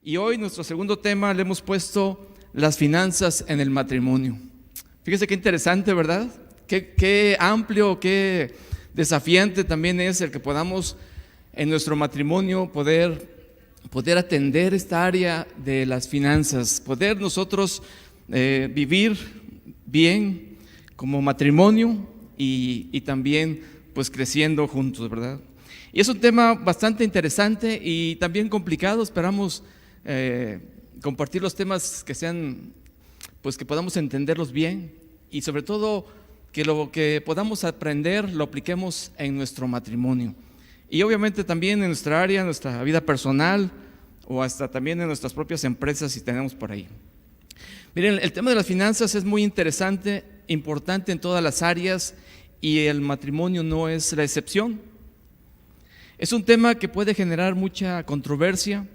Y hoy nuestro segundo tema le hemos puesto las finanzas en el matrimonio. Fíjese qué interesante, ¿verdad? Qué amplio, qué desafiante también es el que podamos en nuestro matrimonio poder atender esta área de las finanzas, poder nosotros vivir bien como matrimonio y también pues creciendo juntos, ¿verdad? Y es un tema bastante interesante y también complicado. Esperamos compartir los temas que sean, pues que podamos entenderlos bien y sobre todo que lo que podamos aprender lo apliquemos en nuestro matrimonio y obviamente también en nuestra área, en nuestra vida personal o hasta también en nuestras propias empresas si tenemos por ahí. Miren, el tema de las finanzas es muy interesante, importante en todas las áreas y el matrimonio no es la excepción. Es un tema que puede generar mucha controversia.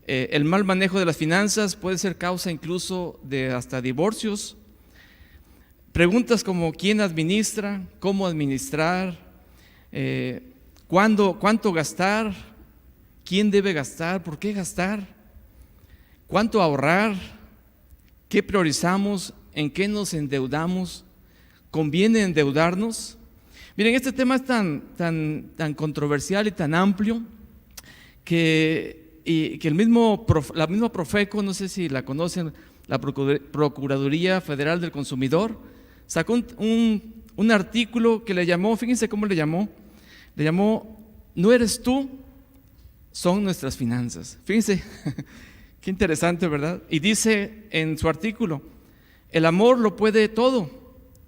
El mal manejo de las finanzas puede ser causa incluso de hasta divorcios. Preguntas como quién administra, cómo administrar, cuánto gastar, quién debe gastar, por qué gastar, cuánto ahorrar, qué priorizamos, en qué nos endeudamos, conviene endeudarnos. Miren, este tema es tan controversial y tan amplio que la misma Profeco, no sé si la conocen, la Procuraduría Federal del Consumidor, sacó un artículo que le llamó, fíjense cómo le llamó "No eres tú, son nuestras finanzas". Fíjense, qué interesante, ¿verdad? Y dice en su artículo: el amor lo puede todo.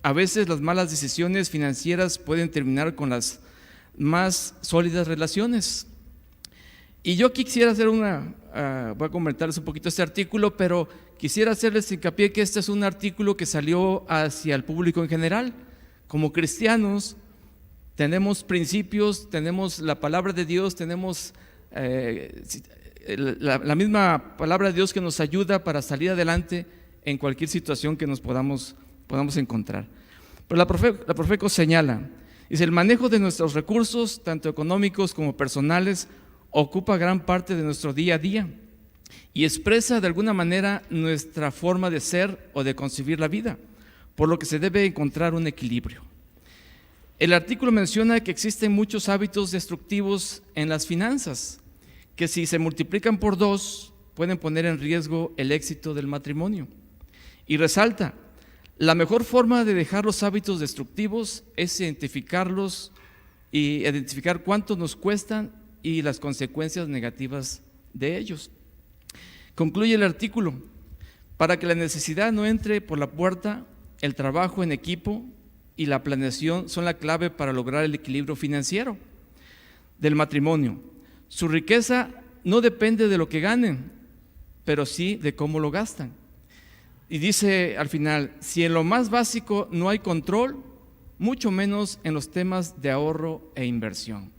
A veces las malas decisiones financieras pueden terminar con las más sólidas relaciones. Y yo quisiera hacer voy a comentarles un poquito este artículo, pero quisiera hacerles hincapié que este es un artículo que salió hacia el público en general. Como cristianos tenemos principios, tenemos la palabra de Dios, tenemos la misma palabra de Dios que nos ayuda para salir adelante en cualquier situación que nos podamos encontrar. Pero la Profeco señala, dice: el manejo de nuestros recursos, tanto económicos como personales, ocupa gran parte de nuestro día a día y expresa de alguna manera nuestra forma de ser o de concebir la vida, por lo que se debe encontrar un equilibrio. El artículo menciona que existen muchos hábitos destructivos en las finanzas, que si se multiplican por 2 pueden poner en riesgo el éxito del matrimonio. Y resalta: la mejor forma de dejar los hábitos destructivos es identificarlos y identificar cuánto nos cuestan y las consecuencias negativas de ellos. Concluye el artículo: para que la necesidad no entre por la puerta, el trabajo en equipo y la planeación son la clave para lograr el equilibrio financiero del matrimonio. Su riqueza no depende de lo que ganen, pero sí de cómo lo gastan. Y dice al final: si en lo más básico no hay control, mucho menos en los temas de ahorro e inversión.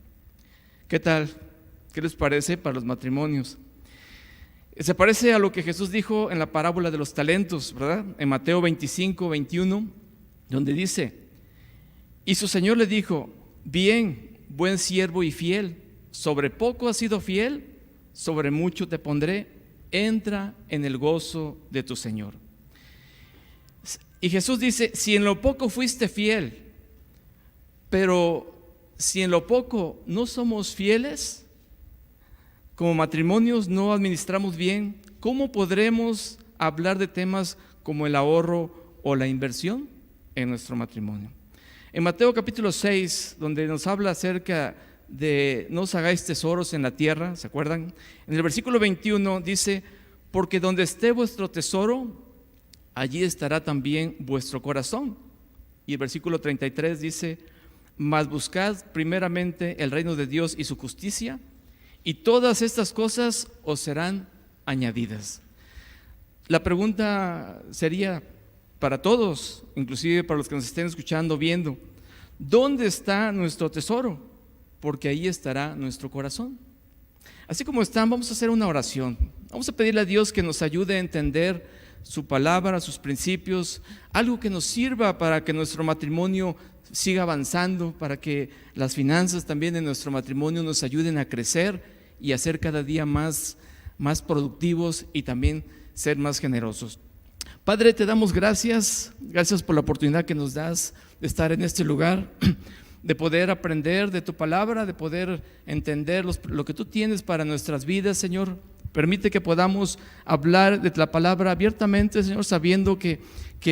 ¿Qué tal? ¿Qué les parece para los matrimonios? Se parece a lo que Jesús dijo en la parábola de los talentos, ¿verdad? En Mateo 25, 21, donde dice: y su Señor le dijo: bien, buen siervo y fiel, sobre poco has sido fiel, sobre mucho te pondré, entra en el gozo de tu Señor. Y Jesús dice: si en lo poco fuiste fiel, pero si en lo poco no somos fieles, como matrimonios no administramos bien, ¿cómo podremos hablar de temas como el ahorro o la inversión en nuestro matrimonio? En Mateo capítulo 6, donde nos habla acerca de no os hagáis tesoros en la tierra, ¿se acuerdan? En el versículo 21 dice: porque donde esté vuestro tesoro, allí estará también vuestro corazón. Y el versículo 33 dice: mas buscad primeramente el reino de Dios y su justicia, y todas estas cosas os serán añadidas. La pregunta sería para todos, inclusive para los que nos estén escuchando, viendo: ¿dónde está nuestro tesoro? Porque ahí estará nuestro corazón. Así como están, vamos a hacer una oración. Vamos a pedirle a Dios que nos ayude a entender su palabra, sus principios, algo que nos sirva para que nuestro matrimonio siga avanzando, para que las finanzas también en nuestro matrimonio nos ayuden a crecer y a ser cada día más más productivos y también ser más generosos. Padre, te damos gracias por la oportunidad que nos das de estar en este lugar, de poder aprender de tu palabra, de poder entender lo que tú tienes para nuestras vidas, Señor. Permite que podamos hablar de la palabra abiertamente, Señor, sabiendo que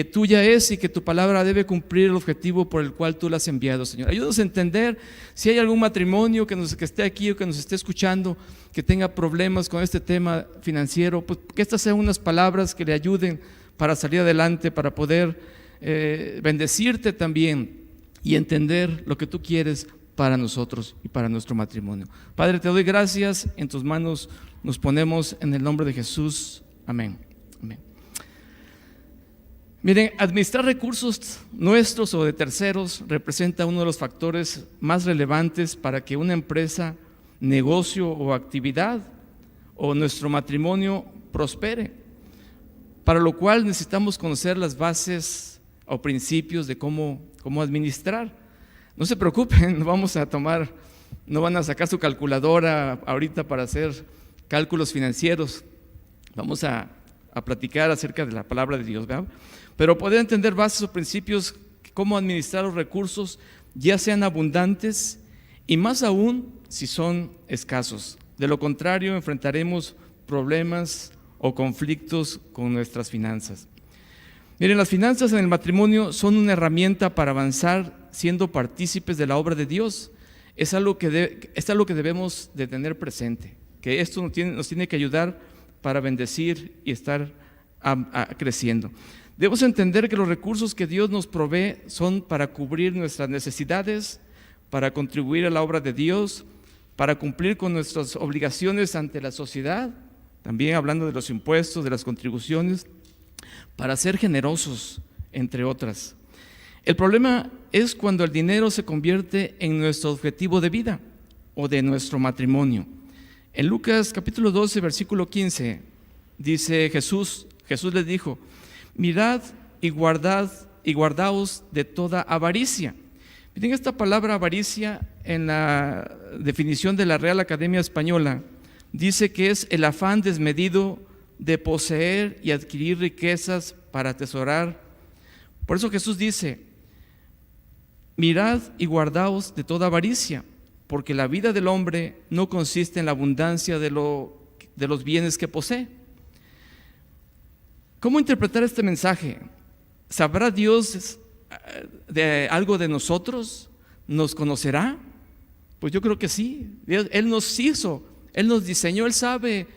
tuya es y que tu palabra debe cumplir el objetivo por el cual tú la has enviado, Señor. Ayúdanos a entender si hay algún matrimonio que esté aquí o que nos esté escuchando, que tenga problemas con este tema financiero, pues que estas sean unas palabras que le ayuden para salir adelante, para poder bendecirte también y entender lo que tú quieres para nosotros y para nuestro matrimonio. Padre, te doy gracias, en tus manos nos ponemos en el nombre de Jesús. Amén. Amén. Miren, administrar recursos nuestros o de terceros representa uno de los factores más relevantes para que una empresa, negocio o actividad o nuestro matrimonio prospere, para lo cual necesitamos conocer las bases o principios de cómo administrar. No se preocupen, no van a sacar su calculadora ahorita para hacer cálculos financieros. Vamos a platicar acerca de la palabra de Dios, ¿verdad? Pero poder entender bases o principios, cómo administrar los recursos, ya sean abundantes y más aún si son escasos. De lo contrario, enfrentaremos problemas o conflictos con nuestras finanzas. Miren, las finanzas en el matrimonio son una herramienta para avanzar siendo partícipes de la obra de Dios. Es algo que debemos de tener presente, que esto nos tiene que ayudar para bendecir y estar creciendo. Debemos entender que los recursos que Dios nos provee son para cubrir nuestras necesidades, para contribuir a la obra de Dios, para cumplir con nuestras obligaciones ante la sociedad, también hablando de los impuestos, de las contribuciones, para ser generosos, entre otras. El problema es cuando el dinero se convierte en nuestro objetivo de vida o de nuestro matrimonio. En Lucas capítulo 12, versículo 15, dice Jesús les dijo: mirad y guardaos de toda avaricia. Miren, esta palabra avaricia en la definición de la Real Academia Española dice que es el afán desmedido de poseer y adquirir riquezas para atesorar. Por eso Jesús dice: mirad y guardaos de toda avaricia, porque la vida del hombre no consiste en la abundancia de los bienes que posee. ¿Cómo interpretar este mensaje? ¿Sabrá Dios de algo de nosotros? ¿Nos conocerá? Pues yo creo que sí. Él nos hizo, Él nos diseñó, Él sabe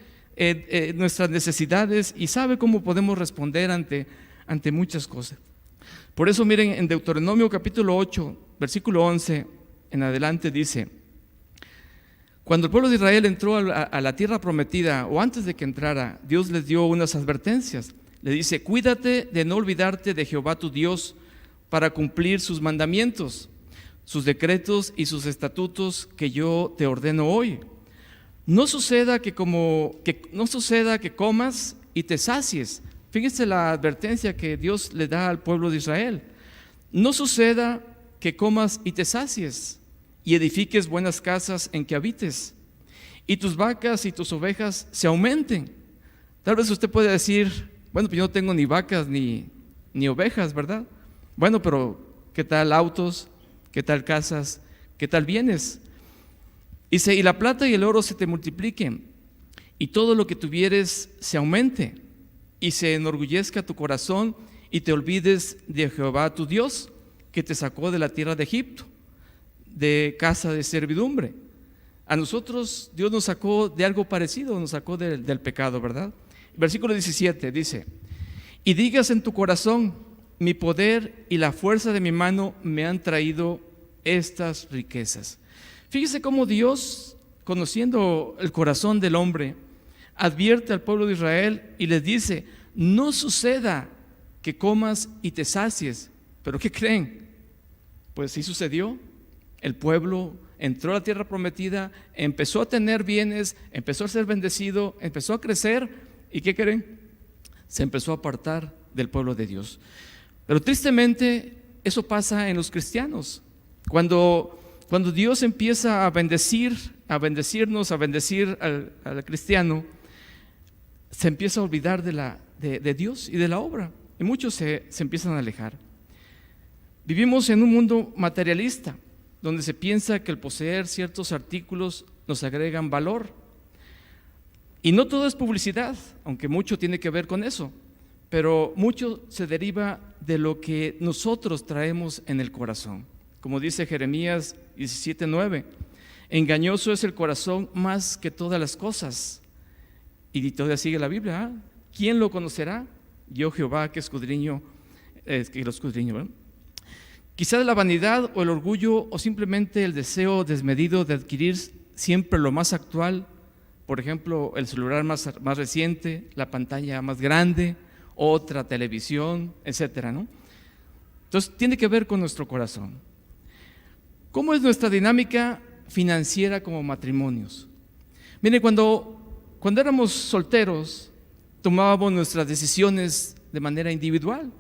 nuestras necesidades y sabe cómo podemos responder ante muchas cosas. Por eso miren, en Deuteronomio capítulo 8, versículo 11 en adelante dice: cuando el pueblo de Israel entró a la tierra prometida, o antes de que entrara, Dios les dio unas advertencias. Le dice: cuídate de no olvidarte de Jehová tu Dios para cumplir sus mandamientos, sus decretos y sus estatutos que yo te ordeno hoy. No suceda que comas y te sacies. Fíjense la advertencia que Dios le da al pueblo de Israel. No suceda que comas y te sacies y edifiques buenas casas en que habites, y tus vacas y tus ovejas se aumenten. Tal vez usted puede decir: bueno, pues yo no tengo ni vacas ni ovejas, ¿verdad? Bueno, pero ¿qué tal autos? ¿Qué tal casas? ¿Qué tal bienes? Dice: y la plata y el oro se te multipliquen, y todo lo que tuvieres se aumente, y se enorgullezca tu corazón, y te olvides de Jehová tu Dios, que te sacó de la tierra de Egipto, de casa de servidumbre. A nosotros Dios nos sacó de algo parecido, nos sacó del pecado, ¿verdad? Versículo 17 dice: y digas en tu corazón: mi poder y la fuerza de mi mano me han traído estas riquezas. Fíjese cómo Dios, conociendo el corazón del hombre, advierte al pueblo de Israel y les dice: no suceda que comas y te sacies. ¿Pero qué creen? Pues sí sucedió. El pueblo entró a la tierra prometida, empezó a tener bienes, empezó a ser bendecido, empezó a crecer. ¿Y qué creen? Se empezó a apartar del pueblo de Dios. Pero tristemente eso pasa en los cristianos. Cuando Dios empieza a bendecirnos, a bendecir al cristiano, se empieza a olvidar de Dios y de la obra, y muchos se empiezan a alejar. Vivimos en un mundo materialista, donde se piensa que el poseer ciertos artículos nos agregan valor. Y no todo es publicidad, aunque mucho tiene que ver con eso, pero mucho se deriva de lo que nosotros traemos en el corazón. Como dice Jeremías 17:9, engañoso es el corazón más que todas las cosas. Y todavía sigue la Biblia, ¿quién lo conocerá? Yo Jehová que escudriño, que lo escudriño, ¿verdad? Quizás la vanidad o el orgullo o simplemente el deseo desmedido de adquirir siempre lo más actual, por ejemplo, el celular más reciente, la pantalla más grande, otra televisión, etcétera, ¿no? Entonces, tiene que ver con nuestro corazón. ¿Cómo es nuestra dinámica financiera como matrimonios? Miren, cuando éramos solteros, tomábamos nuestras decisiones de manera individual.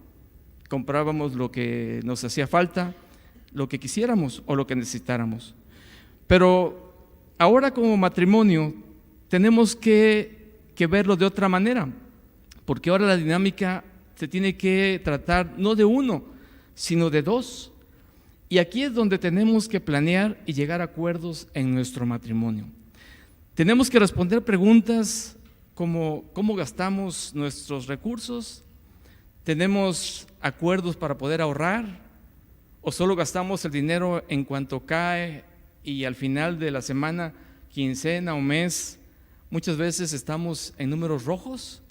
Comprábamos lo que nos hacía falta, lo que quisiéramos o lo que necesitáramos. Pero ahora como matrimonio tenemos que verlo de otra manera, porque ahora la dinámica se tiene que tratar no de uno, sino de dos. Y aquí es donde tenemos que planear y llegar a acuerdos en nuestro matrimonio. Tenemos que responder preguntas como ¿cómo gastamos nuestros recursos? ¿Tenemos acuerdos para poder ahorrar? ¿O solo gastamos el dinero en cuanto cae y al final de la semana, quincena o mes, muchas veces estamos en números rojos?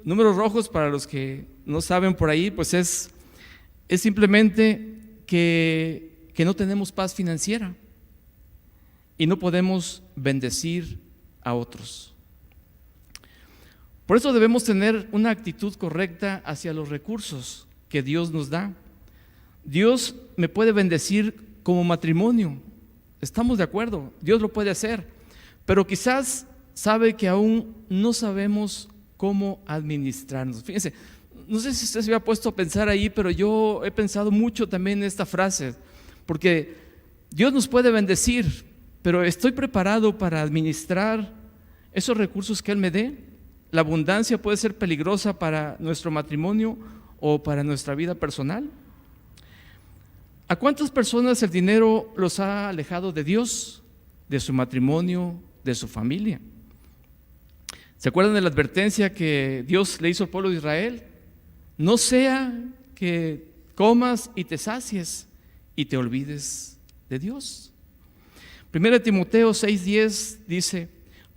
Números rojos, para los que no saben por ahí, pues es simplemente que no tenemos paz financiera y no podemos bendecir a otros. Por eso debemos tener una actitud correcta hacia los recursos que Dios nos da. Dios me puede bendecir como matrimonio, estamos de acuerdo, Dios lo puede hacer, pero quizás sabe que aún no sabemos cómo administrarnos. Fíjense, no sé si usted se había puesto a pensar ahí, pero yo he pensado mucho también en esta frase, porque Dios nos puede bendecir, pero ¿estoy preparado para administrar esos recursos que Él me dé? La abundancia puede ser peligrosa para nuestro matrimonio o para nuestra vida personal. ¿A cuántas personas el dinero los ha alejado de Dios, de su matrimonio, de su familia? ¿Se acuerdan de la advertencia que Dios le hizo al pueblo de Israel? No sea que comas y te sacies y te olvides de Dios. 1 Timoteo 6:10 dice: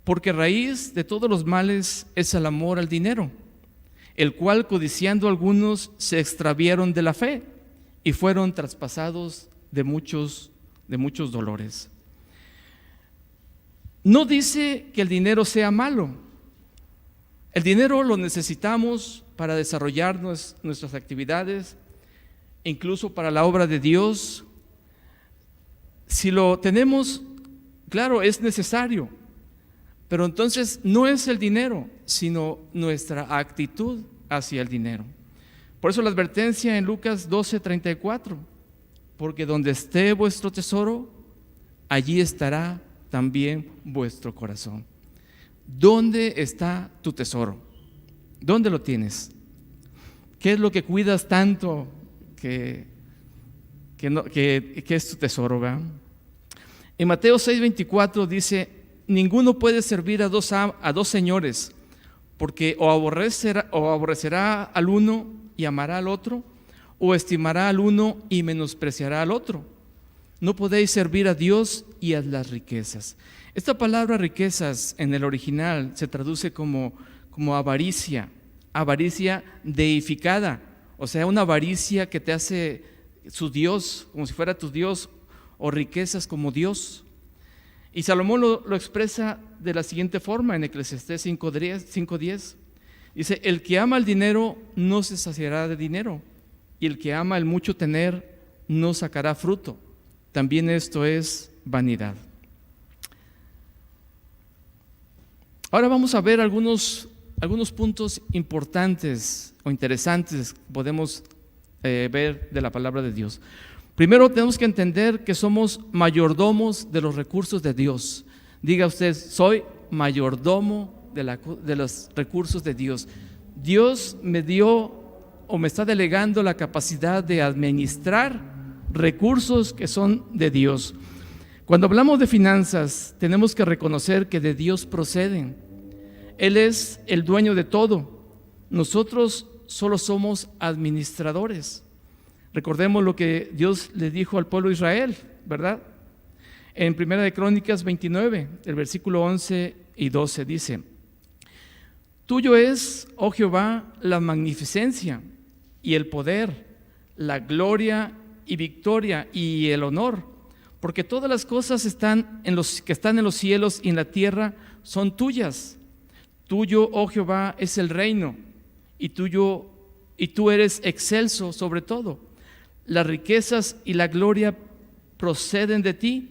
porque raíz de todos los males es el amor al dinero, el cual codiciando algunos se extraviaron de la fe y fueron traspasados de muchos dolores. No dice que el dinero sea malo. El dinero lo necesitamos para desarrollar nuestras actividades, incluso para la obra de Dios. Si lo tenemos, claro, es necesario. Pero entonces no es el dinero, sino nuestra actitud hacia el dinero. Por eso la advertencia en Lucas 12:34, porque donde esté vuestro tesoro, allí estará también vuestro corazón. ¿Dónde está tu tesoro? ¿Dónde lo tienes? ¿Qué es lo que cuidas tanto que es tu tesoro, ¿verdad? En Mateo 6:24 dice: ninguno puede servir a dos señores, porque o aborrecerá al uno y amará al otro, o estimará al uno y menospreciará al otro. No podéis servir a Dios y a las riquezas. Esta palabra riquezas en el original se traduce como avaricia, avaricia deificada, o sea, una avaricia que te hace su Dios, como si fuera tu Dios, o riquezas como Dios. Y Salomón lo expresa de la siguiente forma en Eclesiastés 5:10. Dice: el que ama el dinero no se saciará de dinero, y el que ama el mucho tener no sacará fruto. También esto es vanidad. Ahora vamos a ver algunos puntos importantes o interesantes que podemos ver de la palabra de Dios. Primero tenemos que entender que somos mayordomos de los recursos de Dios. Diga usted: soy mayordomo de los recursos de Dios. Dios me dio o me está delegando la capacidad de administrar recursos que son de Dios. Cuando hablamos de finanzas, tenemos que reconocer que de Dios proceden. Él es el dueño de todo. Nosotros solo somos administradores. Recordemos lo que Dios le dijo al pueblo de Israel, ¿verdad? En 1 de Crónicas 29, el versículo 11 y 12 dice: Tuyo es, oh Jehová, la magnificencia y el poder, la gloria y victoria y el honor, porque todas las cosas que están en los cielos y en la tierra son tuyas. Tuyo, oh Jehová, es el reino, y tú eres excelso sobre todo. Las riquezas y la gloria proceden de ti.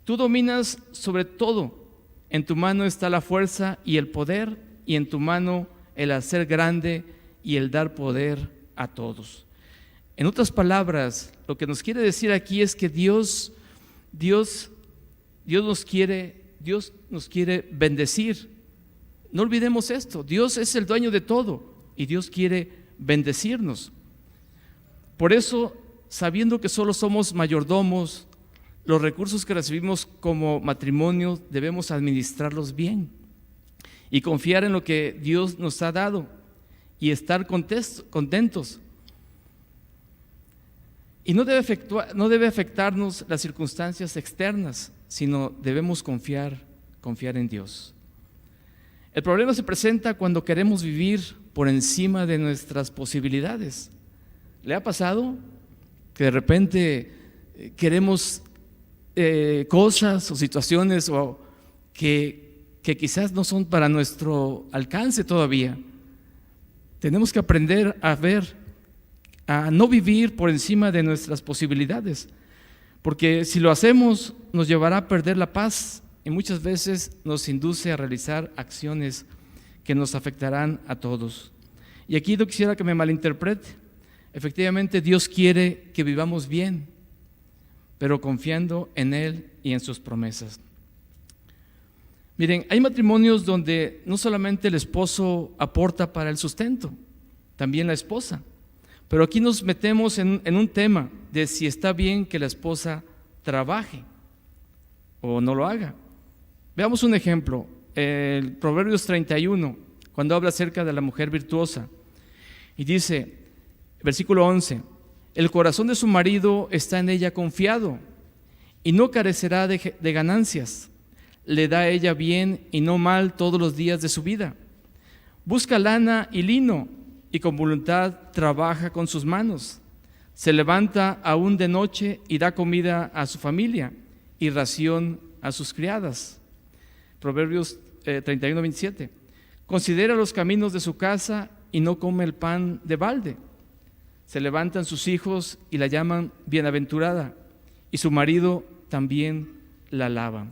Tú dominas sobre todo. En tu mano está la fuerza y el poder, y en tu mano el hacer grande y el dar poder a todos. En otras palabras, lo que nos quiere decir aquí es que Dios nos quiere bendecir. No olvidemos esto: Dios es el dueño de todo y Dios quiere bendecirnos. Por eso, sabiendo que solo somos mayordomos, los recursos que recibimos como matrimonio debemos administrarlos bien y confiar en lo que Dios nos ha dado y estar contentos. Y no debe afectarnos las circunstancias externas, sino debemos confiar en Dios. El problema se presenta cuando queremos vivir por encima de nuestras posibilidades. ¿Le ha pasado que de repente queremos cosas o situaciones que quizás no son para nuestro alcance todavía? Tenemos que aprender a no vivir por encima de nuestras posibilidades, porque si lo hacemos nos llevará a perder la paz y muchas veces nos induce a realizar acciones que nos afectarán a todos. Y aquí no quisiera que me malinterprete. Efectivamente, Dios quiere que vivamos bien, pero confiando en Él y en sus promesas. Miren, hay matrimonios donde no solamente el esposo aporta para el sustento, también la esposa. Pero aquí nos metemos en un tema de si está bien que la esposa trabaje o no lo haga. Veamos un ejemplo, el Proverbios 31, cuando habla acerca de la mujer virtuosa. Y dice, versículo 11, el corazón de su marido está en ella confiado y no carecerá de ganancias. Le da a ella bien y no mal todos los días de su vida. Busca lana y lino y con voluntad trabaja con sus manos. Se levanta aún de noche y da comida a su familia y ración a sus criadas. Proverbios 31, 27. Considera los caminos de su casa y no come el pan de balde. Se levantan sus hijos y la llaman bienaventurada, y su marido también la alaba.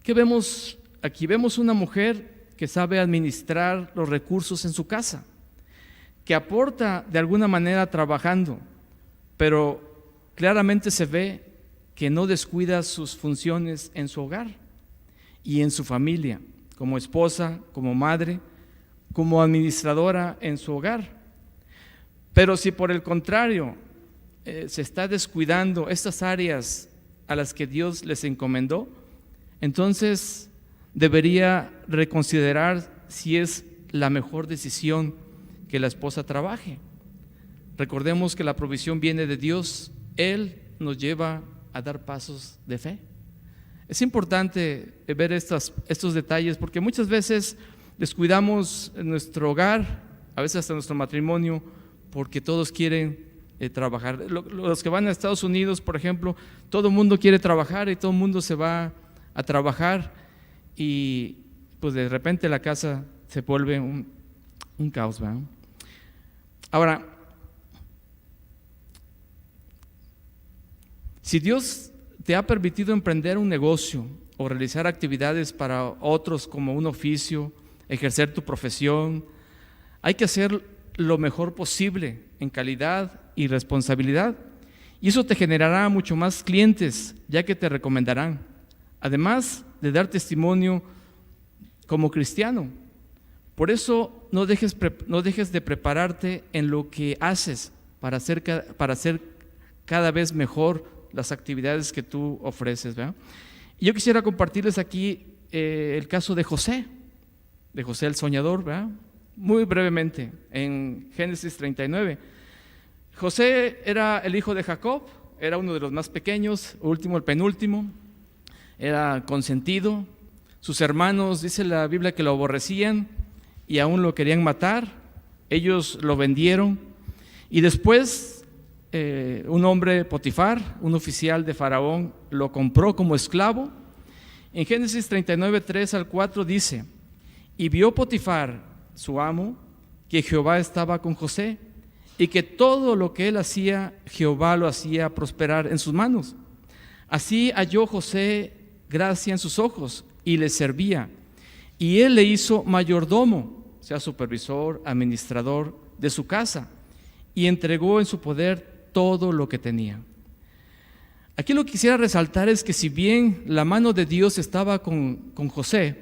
¿Qué vemos aquí? Vemos una mujer que sabe administrar los recursos en su casa, que aporta de alguna manera trabajando, pero claramente se ve que no descuida sus funciones en su hogar y en su familia, como esposa, como madre, como administradora en su hogar. Pero si por el contrario se está descuidando estas áreas a las que Dios les encomendó, entonces debería reconsiderar si es la mejor decisión que la esposa trabaje. Recordemos que la provisión viene de Dios. Él nos lleva a dar pasos de fe. Es importante ver estos detalles, porque muchas veces descuidamos nuestro hogar, a veces hasta nuestro matrimonio, porque todos quieren trabajar. Los que van a Estados Unidos, por ejemplo, todo el mundo quiere trabajar y todo el mundo se va a trabajar, y pues de repente la casa se vuelve un caos, ¿verdad? Ahora, si Dios te ha permitido emprender un negocio o realizar actividades para otros como un oficio, ejercer tu profesión, hay que hacer lo mejor posible en calidad y responsabilidad, y eso te generará mucho más clientes, ya que te recomendarán, además de dar testimonio como cristiano. Por eso no dejes de prepararte en lo que haces para hacer cada vez mejor las actividades que tú ofreces, ¿verdad? Y yo quisiera compartirles aquí el caso de José el soñador, ¿verdad? Muy brevemente, en Génesis 39. José era el hijo de Jacob, era uno de los más pequeños, el penúltimo, era consentido. Sus hermanos, dice la Biblia, que lo aborrecían y aún lo querían matar. Ellos lo vendieron y después un hombre, Potifar, un oficial de Faraón, lo compró como esclavo. En Génesis 39, 3 al 4 dice: y vio Potifar, su amo, que Jehová estaba con José y que todo lo que él hacía, Jehová lo hacía prosperar en sus manos. Así halló José gracia en sus ojos y le servía. Y él le hizo mayordomo, o sea, supervisor, administrador de su casa, y entregó en su poder todo lo que tenía. Aquí lo que quisiera resaltar es que si bien la mano de Dios estaba con José,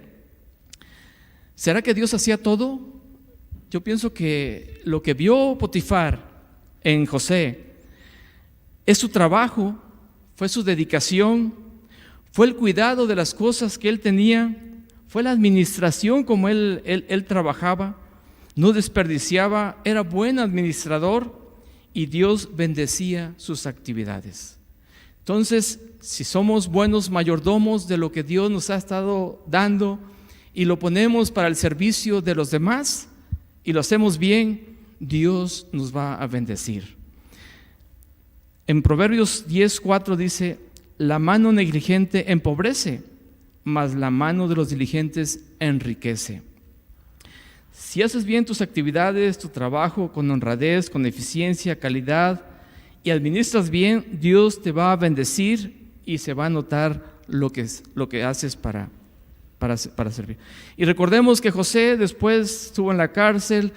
¿será que Dios hacía todo? Yo pienso que lo que vio Potifar en José es su trabajo, fue su dedicación, fue el cuidado de las cosas que él tenía, fue la administración como él trabajaba, no desperdiciaba, era buen administrador y Dios bendecía sus actividades. Entonces, si somos buenos mayordomos de lo que Dios nos ha estado dando y lo ponemos para el servicio de los demás y lo hacemos bien, Dios nos va a bendecir. En Proverbios 10:4 dice: la mano negligente empobrece, mas la mano de los diligentes enriquece. Si haces bien tus actividades, tu trabajo con honradez, con eficiencia, calidad, y administras bien, Dios te va a bendecir y se va a notar lo que haces para servir. Y recordemos que José después estuvo en la cárcel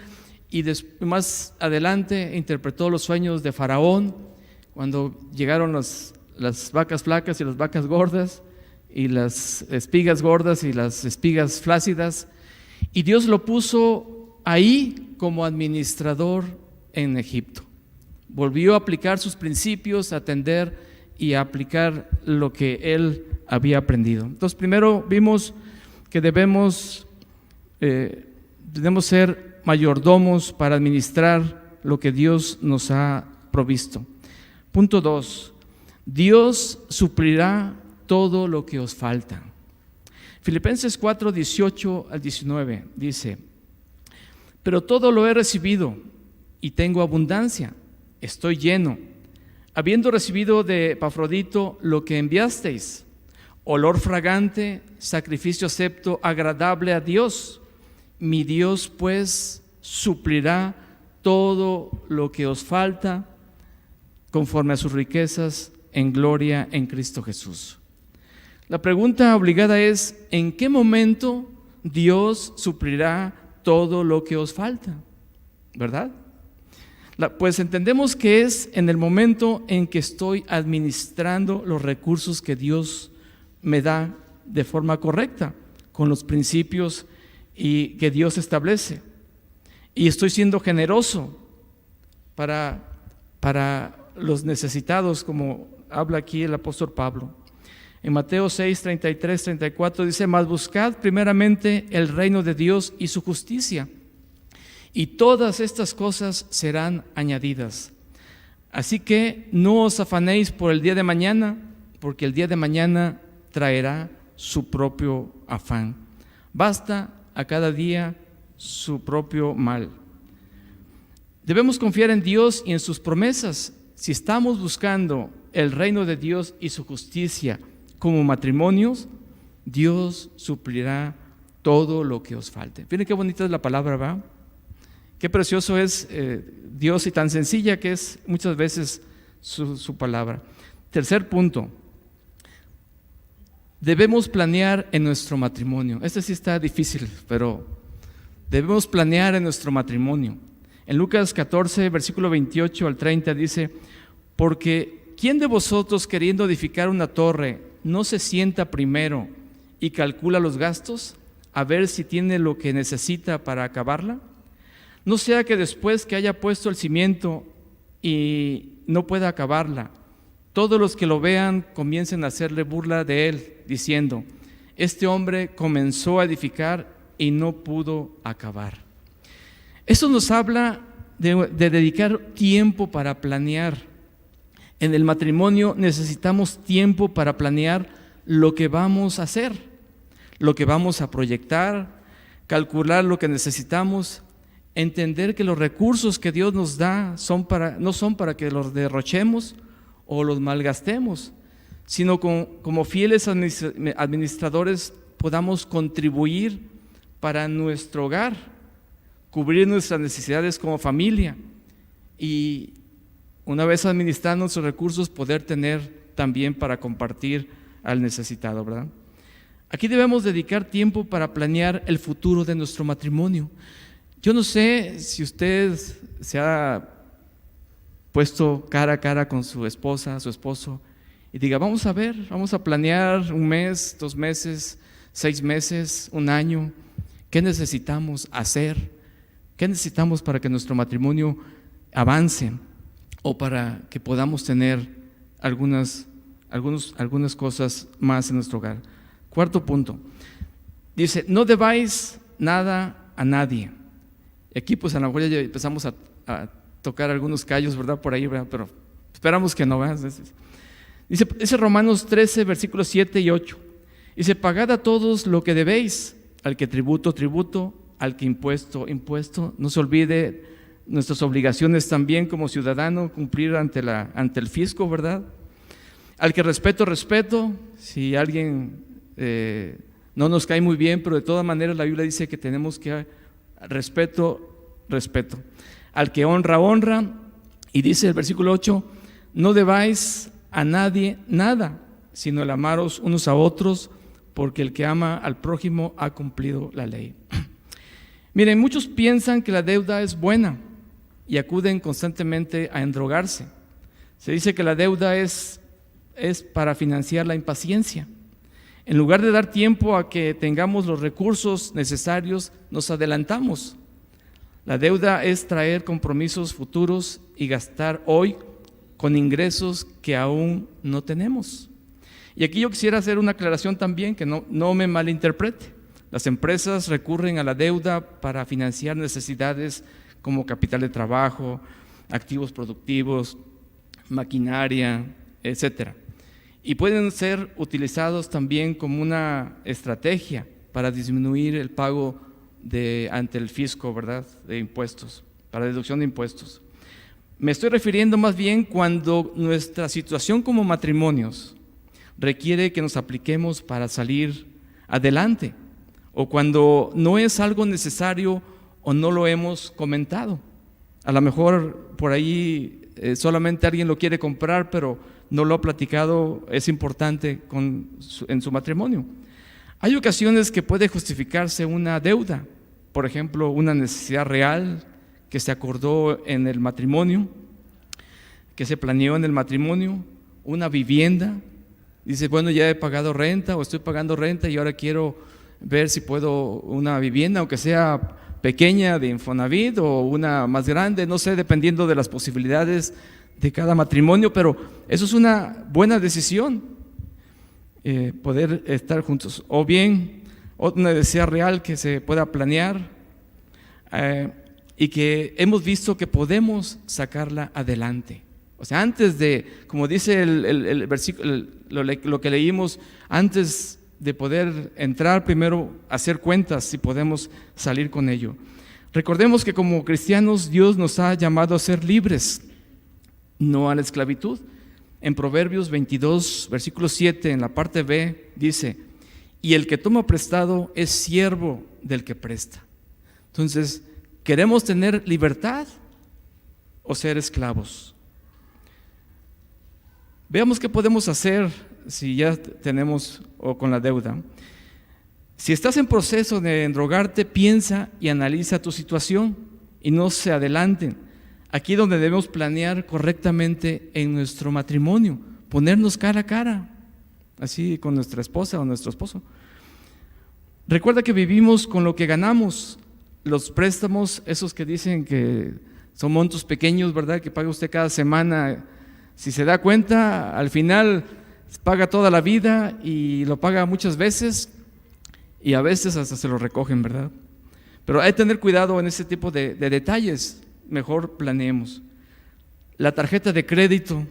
y más adelante interpretó los sueños de Faraón cuando llegaron las vacas flacas y las vacas gordas y las espigas gordas y las espigas flácidas, y Dios lo puso ahí como administrador en Egipto. Volvió a aplicar sus principios, a atender y a aplicar lo que él había aprendido. Entonces, primero vimos que debemos ser mayordomos para administrar lo que Dios nos ha provisto. Punto 2. Dios suplirá todo lo que os falta. Filipenses 4, 18 al 19 dice: pero todo lo he recibido y tengo abundancia, estoy lleno, habiendo recibido de Epafrodito lo que enviasteis, olor fragante, sacrificio acepto, agradable a Dios. Mi Dios pues suplirá todo lo que os falta conforme a sus riquezas en gloria en Cristo Jesús. La pregunta obligada es: ¿en qué momento Dios suplirá todo lo que os falta? ¿Verdad? Pues entendemos que es en el momento en que estoy administrando los recursos que Dios me da de forma correcta, con los principios y que Dios establece. Y estoy siendo generoso para los necesitados, como habla aquí el apóstol Pablo. En Mateo 6, 33, 34 dice: mas buscad primeramente el reino de Dios y su justicia, y todas estas cosas serán añadidas. Así que no os afanéis por el día de mañana, porque el día de mañana traerá su propio afán. Basta a cada día su propio mal. Debemos confiar en Dios y en sus promesas. Si estamos buscando el reino de Dios y su justicia como matrimonios, Dios suplirá todo lo que os falte. Miren qué bonita es la palabra, ¿verdad? Qué precioso es Dios y tan sencilla que es muchas veces su palabra. Tercer punto: debemos planear en nuestro matrimonio. Este sí está difícil, pero debemos planear en nuestro matrimonio. En Lucas 14, versículo 28 al 30 dice: porque ¿quién de vosotros, queriendo edificar una torre, no se sienta primero y calcula los gastos, a ver si tiene lo que necesita para acabarla? No sea que después que haya puesto el cimiento y no pueda acabarla, todos los que lo vean comiencen a hacerle burla de él, diciendo: este hombre comenzó a edificar y no pudo acabar. Eso nos habla de dedicar tiempo para planear. En el matrimonio necesitamos tiempo para planear lo que vamos a hacer, lo que vamos a proyectar, calcular lo que necesitamos, entender que los recursos que Dios nos da no son para que los derrochemos o los malgastemos, sino como fieles administradores podamos contribuir para nuestro hogar, cubrir nuestras necesidades como familia y una vez administrando nuestros recursos poder tener también para compartir al necesitado, ¿verdad? Aquí debemos dedicar tiempo para planear el futuro de nuestro matrimonio. Yo no sé si usted se ha puesto cara a cara con su esposa, su esposo, y diga: vamos a planear 1 mes, 2 meses, 6 meses, 1 año. ¿Qué necesitamos hacer? ¿Qué necesitamos para que nuestro matrimonio avance o para que podamos tener algunas cosas más en nuestro hogar? 4º punto, dice: no debáis nada a nadie. Y aquí pues a lo mejor ya empezamos a tocar algunos callos, ¿verdad? Por ahí, ¿verdad? Pero esperamos que no, ¿verdad? Dice Romanos 13, versículos 7 y 8. Dice: pagad a todos lo que debéis, al que tributo, tributo, al que impuesto, impuesto. No se olvide nuestras obligaciones también como ciudadano, cumplir ante el fisco, ¿verdad? Al que respeto, respeto. Si alguien no nos cae muy bien, pero de todas maneras la Biblia dice que tenemos que respeto. Al que honra, honra. Y dice el versículo 8: no debáis a nadie nada, sino el amaros unos a otros, porque el que ama al prójimo ha cumplido la ley. Miren, muchos piensan que la deuda es buena y acuden constantemente a endrogarse. Se dice que la deuda es para financiar la impaciencia. En lugar de dar tiempo a que tengamos los recursos necesarios, nos adelantamos. La deuda es traer compromisos futuros y gastar hoy con ingresos que aún no tenemos. Y aquí yo quisiera hacer una aclaración también, que no me malinterprete. Las empresas recurren a la deuda para financiar necesidades como capital de trabajo, activos productivos, maquinaria, etcétera. Y pueden ser utilizados también como una estrategia para disminuir el pago ante el fisco, ¿verdad?, de impuestos, para deducción de impuestos. Me estoy refiriendo más bien cuando nuestra situación como matrimonios requiere que nos apliquemos para salir adelante, o cuando no es algo necesario o no lo hemos comentado. A lo mejor por ahí solamente alguien lo quiere comprar, pero no lo ha platicado, es importante en su matrimonio. Hay ocasiones que puede justificarse una deuda, por ejemplo, una necesidad real que se acordó en el matrimonio, que se planeó en el matrimonio, una vivienda. Dice: bueno, ya he pagado renta o estoy pagando renta y ahora quiero ver si puedo una vivienda, aunque sea pequeña, de Infonavit, o una más grande, no sé, dependiendo de las posibilidades de cada matrimonio, pero eso es una buena decisión, poder estar juntos. O bien, una necesidad real que se pueda planear y que hemos visto que podemos sacarla adelante. O sea, antes de, como dice el versículo, lo que leímos, antes de poder entrar, primero hacer cuentas si podemos salir con ello. Recordemos que como cristianos Dios nos ha llamado a ser libres, no a la esclavitud. En Proverbios 22, versículo 7, en la parte B, dice: y el que toma prestado es siervo del que presta. Entonces, ¿queremos tener libertad o ser esclavos? Veamos qué podemos hacer si ya tenemos o con la deuda. Si estás en proceso de endrogarte, piensa y analiza tu situación y no se adelanten. Aquí es donde debemos planear correctamente en nuestro matrimonio, ponernos cara a cara, así con nuestra esposa o nuestro esposo. Recuerda que vivimos con lo que ganamos. Los préstamos, esos que dicen que son montos pequeños, ¿verdad?, que paga usted cada semana, si se da cuenta, al final paga toda la vida y lo paga muchas veces y a veces hasta se lo recogen, ¿verdad? Pero hay que tener cuidado en ese tipo de detalles, mejor planeemos. La tarjeta de crédito.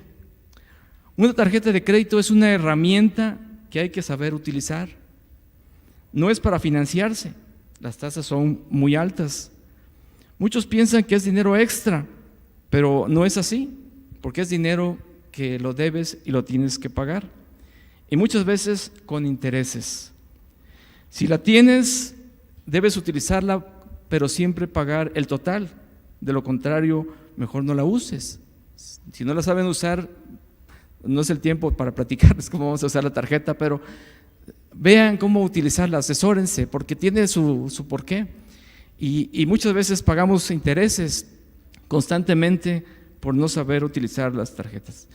Una tarjeta de crédito es una herramienta que hay que saber utilizar. No es para financiarse, las tasas son muy altas. Muchos piensan que es dinero extra, pero no es así, porque es dinero que lo debes y lo tienes que pagar. Y muchas veces con intereses. Si la tienes, debes utilizarla, pero siempre pagar el total. De lo contrario, mejor no la uses. Si no la saben usar, no es el tiempo para platicarles cómo vamos a usar la tarjeta, pero vean cómo utilizarla, asesórense, porque tiene su porqué. Y muchas veces pagamos intereses constantemente por no saber utilizar las tarjetas.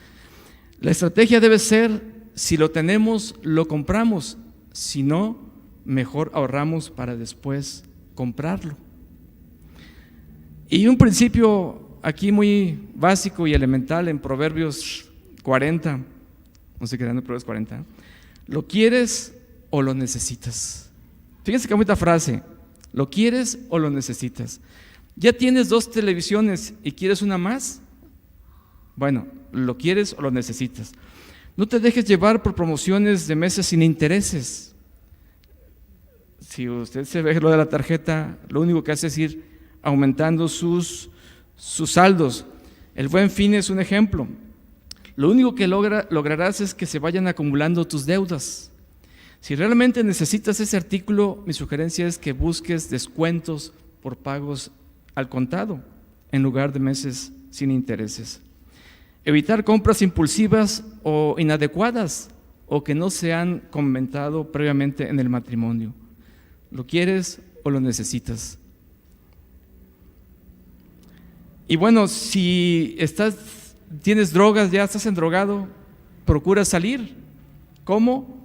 La estrategia debe ser, si lo tenemos, lo compramos. Si no, mejor ahorramos para después comprarlo. Y un principio aquí muy básico y elemental en Proverbios 40, no sé qué era en Proverbios 40, ¿lo quieres o lo necesitas? Fíjense qué bonita frase, ¿lo quieres o lo necesitas? ¿Ya tienes 2 televisiones y quieres una más? Bueno, ¿lo quieres o lo necesitas? No te dejes llevar por promociones de meses sin intereses. Si usted se ve lo de la tarjeta, lo único que hace es ir aumentando sus saldos. El Buen Fin es un ejemplo. Lo único que lograrás es que se vayan acumulando tus deudas. Si realmente necesitas ese artículo, mi sugerencia es que busques descuentos por pagos al contado en lugar de meses sin intereses. Evitar compras impulsivas o inadecuadas o que no se han comentado previamente en el matrimonio. ¿Lo quieres o lo necesitas? Y bueno, si tienes drogas, ya estás endrogado, procura salir. ¿Cómo?